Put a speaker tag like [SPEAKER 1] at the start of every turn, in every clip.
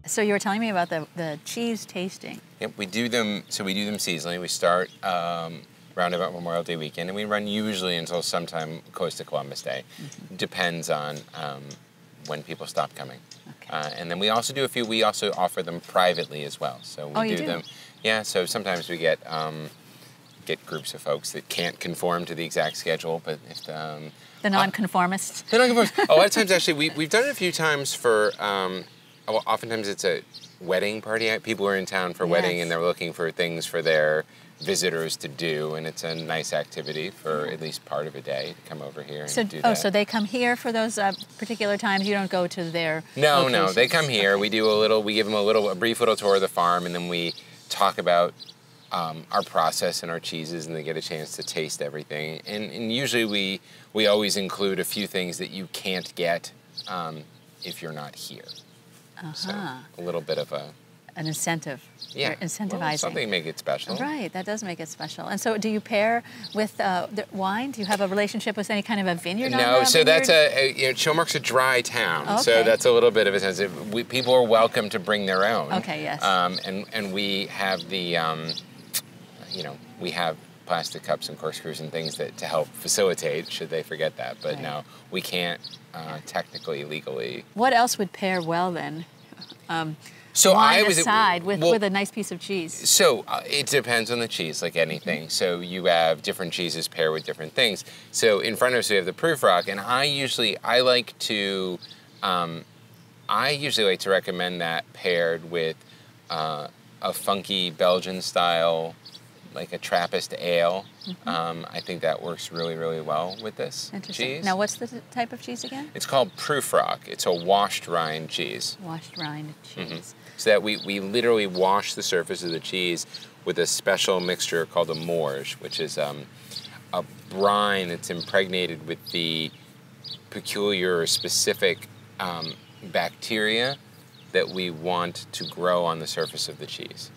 [SPEAKER 1] So you were telling me about the cheese tasting.
[SPEAKER 2] Yep, we do them. So we do them seasonally. We start round about Memorial Day weekend, and we run usually until sometime close to Columbus Day. Depends on when people stop coming.
[SPEAKER 1] Okay.
[SPEAKER 2] And then we also do a few. We also offer them privately as well. So we
[SPEAKER 1] you
[SPEAKER 2] do
[SPEAKER 1] do?
[SPEAKER 2] them. Yeah. So sometimes we get groups of folks that can't conform to the exact schedule, but if
[SPEAKER 1] The nonconformists.
[SPEAKER 2] they're not conform. A lot of times, actually, we've done it a few times for. Well, oftentimes it's a wedding party. People are in town for a wedding,
[SPEAKER 1] Yes.
[SPEAKER 2] and they're looking for things for their visitors to do, and it's a nice activity for at least part of a day to come over here and
[SPEAKER 1] So,
[SPEAKER 2] do that.
[SPEAKER 1] so they come here for those particular times. You don't go to their
[SPEAKER 2] No,
[SPEAKER 1] locations.
[SPEAKER 2] they come here.
[SPEAKER 1] Okay.
[SPEAKER 2] We do we give them a brief little tour of the farm, and then we talk about our process and our cheeses, and they get a chance to taste everything. And usually we always include a few things that you can't get if you're not here. So a little bit of
[SPEAKER 1] an incentive.
[SPEAKER 2] yeah,
[SPEAKER 1] You're incentivizing.
[SPEAKER 2] well, something to make it special.
[SPEAKER 1] Right, that does make it special. And so, do you pair with the wine? Do you have a relationship with any kind of a vineyard? on
[SPEAKER 2] No,
[SPEAKER 1] the
[SPEAKER 2] so that's
[SPEAKER 1] vineyard?
[SPEAKER 2] Chilmark's a dry town, so
[SPEAKER 1] Okay.
[SPEAKER 2] that's a little bit of a sense. People are welcome to bring their own.
[SPEAKER 1] Okay, yes.
[SPEAKER 2] And we have the, we have plastic cups and corkscrews and things to help facilitate should they forget that. But
[SPEAKER 1] Right.
[SPEAKER 2] no, we can't technically, legally.
[SPEAKER 1] What else would pair well then?
[SPEAKER 2] So
[SPEAKER 1] Wine
[SPEAKER 2] I was
[SPEAKER 1] aside, with a nice piece of cheese.
[SPEAKER 2] So it depends on the cheese, like anything. So you have different cheeses pair with different things. So in front of us we have the Proof Rock, and I usually like to recommend that paired with a funky Belgian style, like a Trappist ale. I think that works really, really well with this
[SPEAKER 1] Interesting.
[SPEAKER 2] cheese.
[SPEAKER 1] Now, what's the type of cheese again?
[SPEAKER 2] It's called Proof Rock. It's a washed rind cheese.
[SPEAKER 1] Washed rind cheese.
[SPEAKER 2] So that we literally wash the surface of the cheese with a special mixture called a morge, which is a brine that's impregnated with the peculiar or specific bacteria that we want to grow on the surface of the cheese.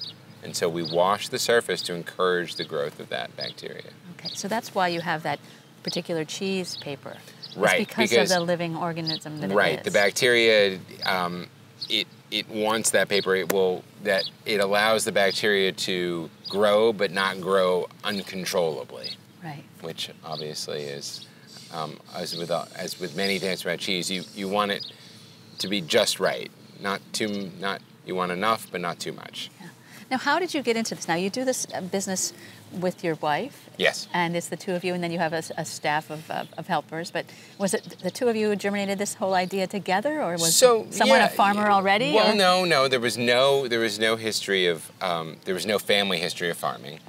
[SPEAKER 2] And so we wash the surface to encourage the growth of that bacteria.
[SPEAKER 1] Okay, so that's why you have that particular cheese paper. It's
[SPEAKER 2] Right,
[SPEAKER 1] because
[SPEAKER 2] because-
[SPEAKER 1] of the living organism that it
[SPEAKER 2] Right,
[SPEAKER 1] is.
[SPEAKER 2] the bacteria, it wants that paper. It allows the bacteria to grow, but not grow uncontrollably.
[SPEAKER 1] Right.
[SPEAKER 2] Which obviously is, as with many things about cheese, you want it to be just right. You want enough, but not too much.
[SPEAKER 1] Yeah. Now, how did you get into this? Now, you do this business with your wife.
[SPEAKER 2] Yes.
[SPEAKER 1] And it's the two of you, and then you have a staff of helpers. But was it the two of you who germinated this whole idea together, or was someone a farmer already?
[SPEAKER 2] Well,
[SPEAKER 1] or?
[SPEAKER 2] no. There was no history of there was no family history of farming,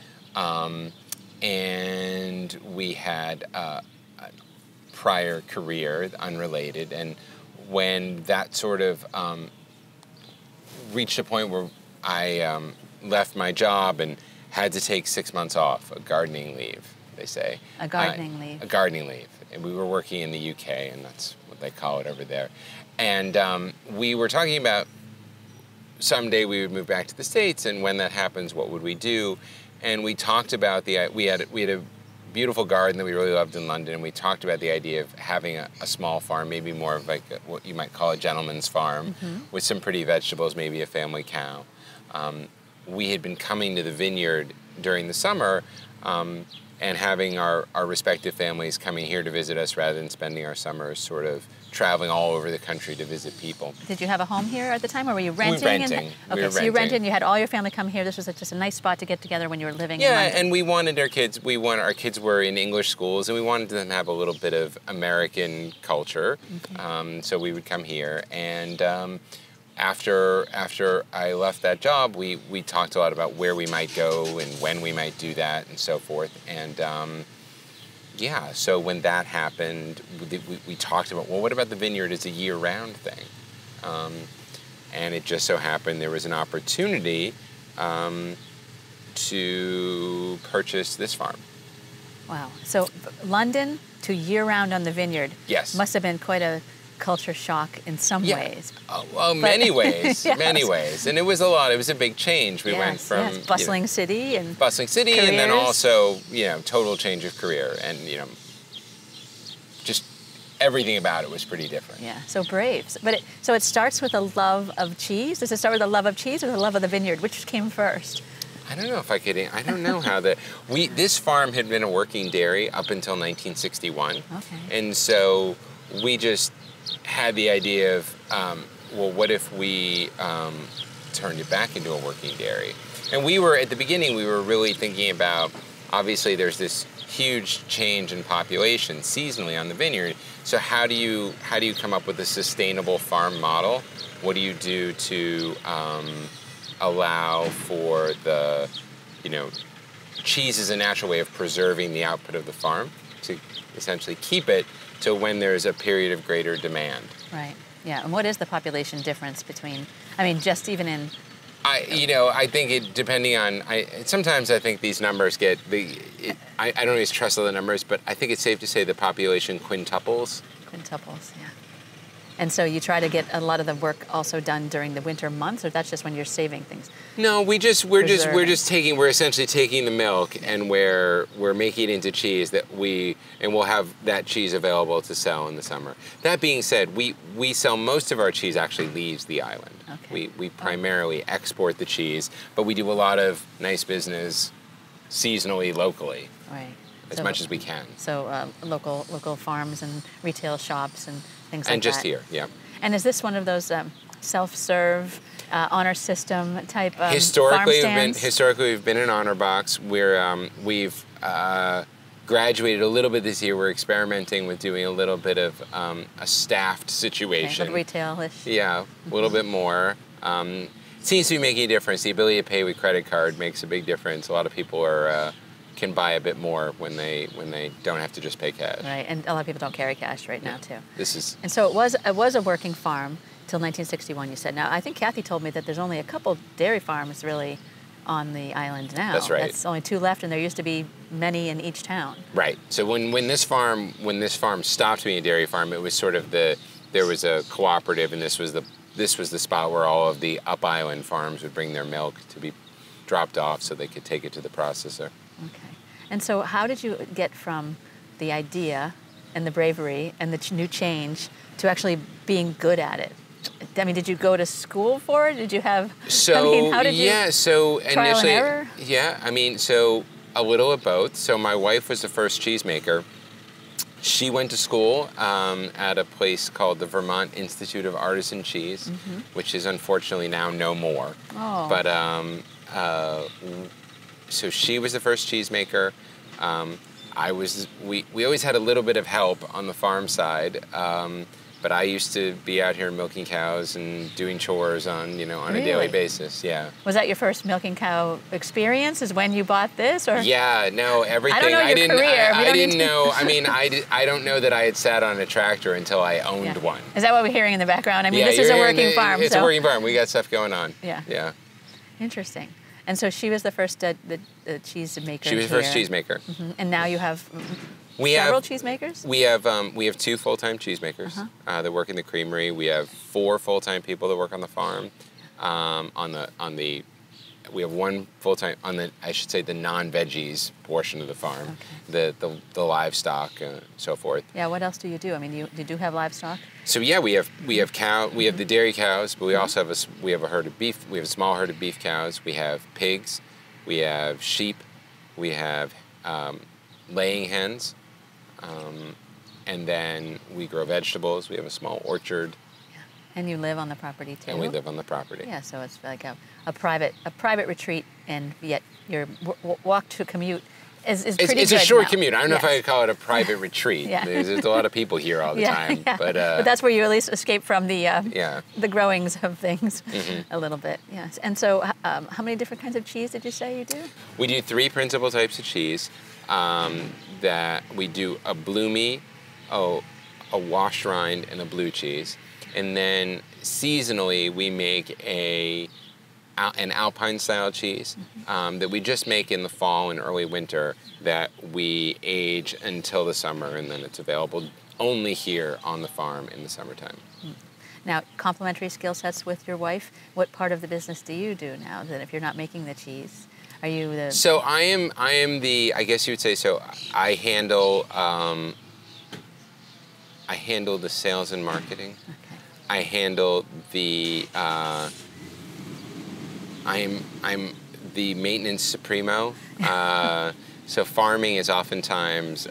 [SPEAKER 2] and we had a prior career unrelated. And when that sort of reached a point where I left my job and had to take 6 months off, a gardening leave, they say.
[SPEAKER 1] A gardening leave.
[SPEAKER 2] A gardening leave. And we were working in the UK, and that's what they call it over there. And we were talking about someday we would move back to the States, and when that happens, what would we do? And we talked about we had a beautiful garden that we really loved in London, and we talked about the idea of having a small farm, maybe more of like what you might call a gentleman's farm, with some pretty vegetables, maybe a family cow. We had been coming to the vineyard during the summer and having our respective families coming here to visit us rather than spending our summers sort of traveling all over the country to visit people.
[SPEAKER 1] Did you have a home here at the time, or were you renting?
[SPEAKER 2] We were renting.
[SPEAKER 1] Okay, so you rented and you had all your family come here. This was just a nice spot to get together when you were living in London.
[SPEAKER 2] And we wanted our kids were in English schools, and we wanted them to have a little bit of American culture. So we would come here, and after I left that job, we talked a lot about where we might go and when we might do that and so forth. And so when that happened, we talked about, well, what about the vineyard as a year-round thing? And it just so happened there was an opportunity to purchase this farm.
[SPEAKER 1] Wow. So London to year-round on the vineyard.
[SPEAKER 2] Yes.
[SPEAKER 1] Must have been quite a culture shock in some ways.
[SPEAKER 2] Well, many ways,
[SPEAKER 1] Yes.
[SPEAKER 2] many ways. And it was a lot. It was a big change. We went from
[SPEAKER 1] bustling city and
[SPEAKER 2] and then
[SPEAKER 1] careers.
[SPEAKER 2] also, total change of career and, just everything about it was pretty different.
[SPEAKER 1] Yeah, so brave. So it starts with a love of cheese? Does it start with a love of cheese or the love of the vineyard? Which came first?
[SPEAKER 2] I don't know if I could. I don't know how this farm had been a working dairy up until 1961.
[SPEAKER 1] Okay.
[SPEAKER 2] And so we just had the idea of, well, what if we turned it back into a working dairy? And at the beginning, we were really thinking about, obviously there's this huge change in population seasonally on the vineyard. So how do you come up with a sustainable farm model? What do you do to allow for the, cheese is a natural way of preserving the output of the farm to essentially keep it to when there's a period of greater demand.
[SPEAKER 1] Right. Yeah. And what is the population difference between? Just even in.
[SPEAKER 2] I think it depending on. Sometimes I think these numbers get I don't always trust all the numbers, but I think it's safe to say the population quintuples.
[SPEAKER 1] Quintuples. Yeah. And so you try to get a lot of the work also done during the winter months, or that's just when you're saving things?
[SPEAKER 2] No, we're essentially taking the milk and we're making it into cheese and we'll have that cheese available to sell in the summer. That being said, we sell most of our cheese actually leaves the island.
[SPEAKER 1] Okay.
[SPEAKER 2] We primarily export the cheese, but we do a lot of nice business seasonally, locally.
[SPEAKER 1] Right.
[SPEAKER 2] As much as we can.
[SPEAKER 1] So local farms and retail shops and things like that.
[SPEAKER 2] And just here, yeah.
[SPEAKER 1] And is this one of those self-serve honor system type farm stands?
[SPEAKER 2] Historically, we've been an honor box. We've graduated a little bit this year. We're experimenting with doing a little bit of a staffed situation.
[SPEAKER 1] Okay, retail-ish.
[SPEAKER 2] Yeah, a little bit more. It seems to be making a difference. The ability to pay with credit card makes a big difference. A lot of people can buy a bit more when they don't have to just pay cash.
[SPEAKER 1] Right, and a lot of people don't carry cash now too.
[SPEAKER 2] And
[SPEAKER 1] so it was a working farm till 1961. You said. Now I think Kathy told me that there's only a couple dairy farms really on the island now.
[SPEAKER 2] That's right.
[SPEAKER 1] That's only 2 left, and there used to be many in each town.
[SPEAKER 2] Right. So when this farm stopped being a dairy farm, it was sort of there was a cooperative, and this was the spot where all of the up island farms would bring their milk to be dropped off so they could take it to the processor.
[SPEAKER 1] Okay. And so how did you get from the idea and the bravery and the new change to actually being good at it? Did you go to school for it? Did you have... how did you...
[SPEAKER 2] So
[SPEAKER 1] trial
[SPEAKER 2] initially...
[SPEAKER 1] and error?
[SPEAKER 2] Yeah, so a little of both. So my wife was the first cheesemaker. She went to school at a place called the Vermont Institute of Artisan Cheese, which is unfortunately now no more.
[SPEAKER 1] Oh.
[SPEAKER 2] But... So she was the first cheesemaker. We always had a little bit of help on the farm side, but I used to be out here milking cows and doing chores on a daily basis. Yeah.
[SPEAKER 1] Was that your first milking cow experience? Is when you bought this, or?
[SPEAKER 2] Yeah. No. Everything.
[SPEAKER 1] I don't know your career.
[SPEAKER 2] I didn't know. I don't know that I had sat on a tractor until I owned one.
[SPEAKER 1] Is that what we're hearing in the background? This is a working farm.
[SPEAKER 2] It's a working farm. We got stuff going on.
[SPEAKER 1] Yeah.
[SPEAKER 2] Yeah.
[SPEAKER 1] Interesting. And so she was the first cheese maker.
[SPEAKER 2] She was the first cheesemaker.
[SPEAKER 1] And now you have several cheesemakers?
[SPEAKER 2] We have 2 full-time cheesemakers that work in the creamery. We have 4 full-time people that work on the farm. We have 1 full-time on the non-veggies portion of the farm, the livestock, so forth.
[SPEAKER 1] Yeah. What else do you do? You do have livestock?
[SPEAKER 2] So yeah, we have the dairy cows, but we also have a herd of beef. We have a small herd of beef cows. We have pigs, we have sheep, we have laying hens, and then we grow vegetables. We have a small orchard.
[SPEAKER 1] And you live on the property too.
[SPEAKER 2] And we live on the property.
[SPEAKER 1] Yeah, so it's like a private retreat, and yet your walk to commute is pretty good.
[SPEAKER 2] It's a short
[SPEAKER 1] now.
[SPEAKER 2] commute. I don't know if I could call it a private retreat.
[SPEAKER 1] Yeah.
[SPEAKER 2] There's a lot of people here all the time.
[SPEAKER 1] Yeah.
[SPEAKER 2] But
[SPEAKER 1] that's where you at least escape from the growings of things a little bit. Yes. And so how many different kinds of cheese did you say you do?
[SPEAKER 2] We do 3 principal types of cheese. That we do a bloomy, a washed rind, and a blue cheese. And then seasonally, we make an Alpine-style cheese that we just make in the fall and early winter that we age until the summer, and then it's available only here on the farm in the summertime.
[SPEAKER 1] Now, complementary skill sets with your wife. What part of the business do you do now? That if you're not making the cheese, are you the?
[SPEAKER 2] So I am the. I guess you would say so. I handle. I handle the sales and marketing.
[SPEAKER 1] Okay.
[SPEAKER 2] I handle the. I'm the maintenance supremo. So farming is oftentimes.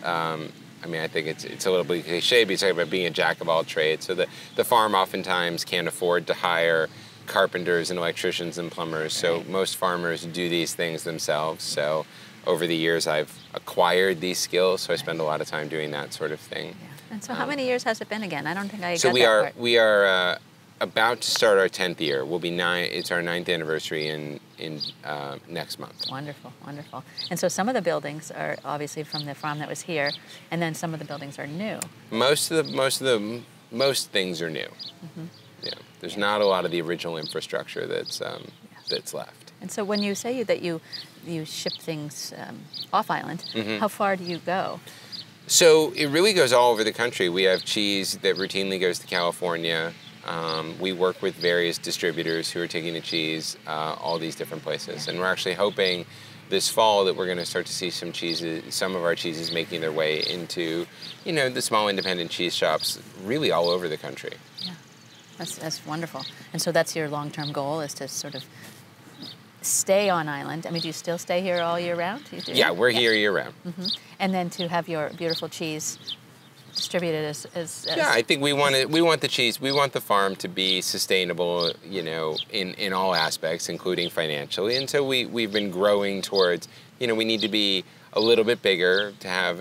[SPEAKER 2] I mean, I think it's a little bit cliche, but it's talking about being a jack of all trades. So the farm oftentimes can't afford to hire carpenters and electricians and plumbers. So most farmers do these things themselves. So over the years, I've acquired these skills. So I spend a lot of time doing that sort of thing.
[SPEAKER 1] Yeah. And so how many years has it been again? I don't think I
[SPEAKER 2] So
[SPEAKER 1] got
[SPEAKER 2] we
[SPEAKER 1] that
[SPEAKER 2] are
[SPEAKER 1] part.
[SPEAKER 2] we are about to start our 10th year. We'll be It's our 9th anniversary in next month.
[SPEAKER 1] Wonderful, wonderful. And so some of the buildings are obviously from the farm that was here, and then some of the buildings are new.
[SPEAKER 2] Most things are new.
[SPEAKER 1] Mm-hmm.
[SPEAKER 2] Yeah, there's not a lot of the original infrastructure that's left.
[SPEAKER 1] And so when you say that you ship things off island,
[SPEAKER 2] Mm-hmm.
[SPEAKER 1] how far do you go?
[SPEAKER 2] So it really goes all over the country. We have cheese that routinely goes to California. We work with various distributors who are taking the cheese all these different places, and we're actually hoping this fall that we're going to start to see some of our cheeses making their way into, the small independent cheese shops, really all over the country.
[SPEAKER 1] Yeah, that's wonderful. And so that's your long-term goal, is to sort of stay on island. I mean, do you still stay here all year round? You do?
[SPEAKER 2] Yeah, we're here year round.
[SPEAKER 1] Mm-hmm. And then to have your beautiful cheese distributed as
[SPEAKER 2] Yeah, I think we want the cheese. We want the farm to be sustainable, in all aspects, including financially. And so we've been growing towards, we need to be a little bit bigger to have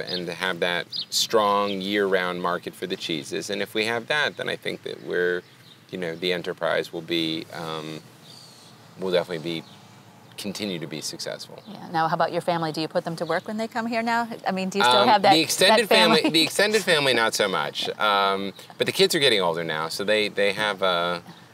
[SPEAKER 2] that strong year-round market for the cheeses. And if we have that, then I think that the enterprise will definitely continue to be be
[SPEAKER 1] Yeah. Now, how about your family? Do you put them to work when they come here now? I mean, do you still have that
[SPEAKER 2] extended
[SPEAKER 1] that family?
[SPEAKER 2] The extended family, not so much. But the kids are getting older now, so they have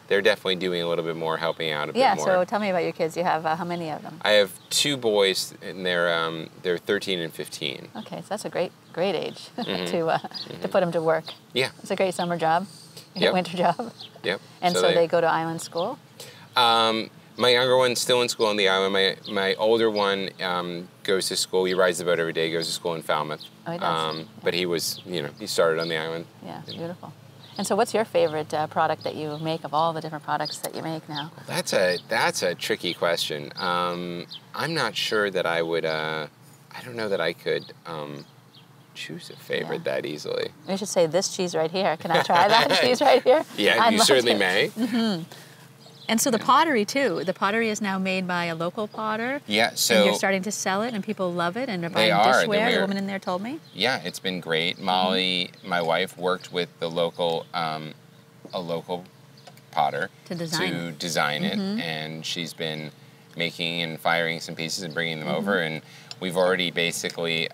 [SPEAKER 2] they're definitely doing a little bit more, helping out a bit more.
[SPEAKER 1] Yeah. So tell me about your kids. You have how many of them?
[SPEAKER 2] I have 2 boys, and they're 13 and 15.
[SPEAKER 1] Okay, so that's a great age
[SPEAKER 2] Mm-hmm.
[SPEAKER 1] to put them to work.
[SPEAKER 2] Yeah.
[SPEAKER 1] It's a great summer job,
[SPEAKER 2] Yep.
[SPEAKER 1] winter job.
[SPEAKER 2] Yep.
[SPEAKER 1] And so they go to island school.
[SPEAKER 2] My younger one's still in school on the island. My older one goes to school. He rides the boat every day. Goes to school in Falmouth.
[SPEAKER 1] Oh, he does.
[SPEAKER 2] But he was, he started on the island.
[SPEAKER 1] Yeah, beautiful. And so, what's your favorite product that you make of all the different products that you make now?
[SPEAKER 2] That's a tricky question. I'm not sure that I would. I don't know that I could choose a favorite that easily.
[SPEAKER 1] We should say this cheese right here. Can I try that cheese right here?
[SPEAKER 2] Yeah, you certainly may.
[SPEAKER 1] Mm-hmm. And so the pottery too. The pottery is now made by a local potter.
[SPEAKER 2] Yeah, so
[SPEAKER 1] and you're starting to sell it, and people love it, and they're buying dishware. The woman in there told me.
[SPEAKER 2] Yeah, it's been great. Molly, my wife, worked with the local a local potter
[SPEAKER 1] to design
[SPEAKER 2] it, and she's been making and firing some pieces and bringing them over, and we've already basically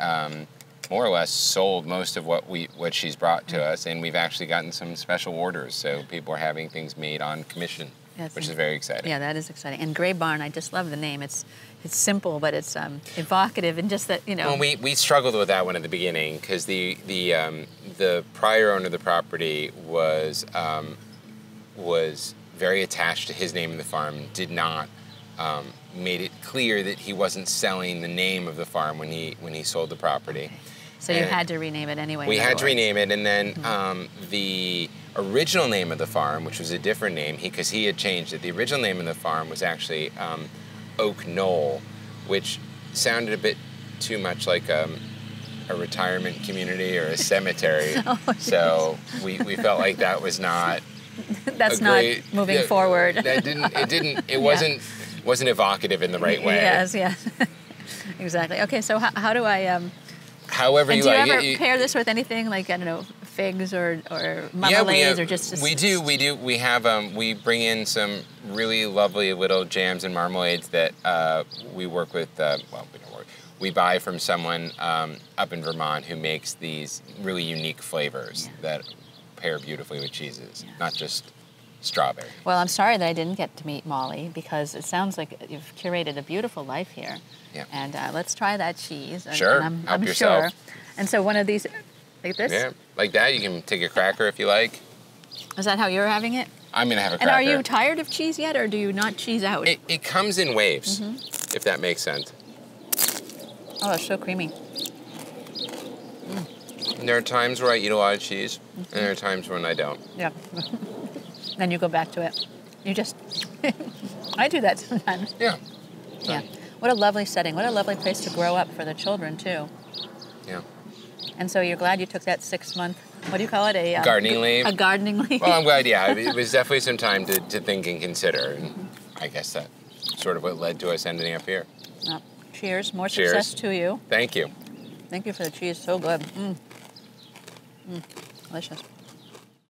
[SPEAKER 2] more or less sold most of what she's brought to us, and we've actually gotten some special orders, so people are having things made on commission. Which is very exciting.
[SPEAKER 1] Yeah, that is exciting. And Gray Barn, I just love the name. It's simple, but it's evocative, and just that
[SPEAKER 2] Well, we struggled with that one at the beginning because the prior owner of the property was very attached to his name of the farm. And did not made it clear that he wasn't selling the name of the farm when he sold the property.
[SPEAKER 1] Okay. So you had to rename it anyway.
[SPEAKER 2] We had to rename it, and then the original name of the farm, which was a different name, because he had changed it. The original name of the farm was actually Oak Knoll, which sounded a bit too much like a retirement community or a cemetery. So we felt like that was not.
[SPEAKER 1] That's not moving forward.
[SPEAKER 2] It wasn't evocative in the right way.
[SPEAKER 1] Yes. Exactly. Okay, so how do I?
[SPEAKER 2] However
[SPEAKER 1] and
[SPEAKER 2] you
[SPEAKER 1] do you
[SPEAKER 2] like
[SPEAKER 1] ever
[SPEAKER 2] it.
[SPEAKER 1] pair this with anything like, I don't know, figs or marmalades or just?
[SPEAKER 2] We do. We have we bring in some really lovely little jams and marmalades that we work with. We don't work. We buy from someone up in Vermont who makes these really unique flavors that pair beautifully with cheeses, not just strawberry.
[SPEAKER 1] Well, I'm sorry that I didn't get to meet Molly, because it sounds like you've curated a beautiful life here.
[SPEAKER 2] Yeah.
[SPEAKER 1] And let's try that cheese.
[SPEAKER 2] Sure.
[SPEAKER 1] And
[SPEAKER 2] Help
[SPEAKER 1] I'm
[SPEAKER 2] yourself.
[SPEAKER 1] sure. And so one of these, like this?
[SPEAKER 2] Yeah, like that. You can take a cracker if you like.
[SPEAKER 1] Is that how you're having it?
[SPEAKER 2] I'm going to have a cracker.
[SPEAKER 1] And are you tired of cheese yet, or do you not cheese out?
[SPEAKER 2] It comes in waves, if that makes sense.
[SPEAKER 1] Oh, it's so creamy.
[SPEAKER 2] There are times where I eat a lot of cheese, and there are times when I don't.
[SPEAKER 1] Yeah. Then you go back to it. You just, I do that sometimes.
[SPEAKER 2] Yeah.
[SPEAKER 1] Yeah. What a lovely setting. What a lovely place to grow up for the children, too.
[SPEAKER 2] Yeah.
[SPEAKER 1] And so you're glad you took that 6-month, what do you call it?
[SPEAKER 2] Gardening leave?
[SPEAKER 1] A gardening leave.
[SPEAKER 2] Well, I'm glad, yeah. It was definitely some time to think and consider. And I guess that's sort of what led to us ending up here.
[SPEAKER 1] Well, cheers. More
[SPEAKER 2] Cheers.
[SPEAKER 1] success to you.
[SPEAKER 2] Thank you.
[SPEAKER 1] Thank you for the cheese. So good. Delicious.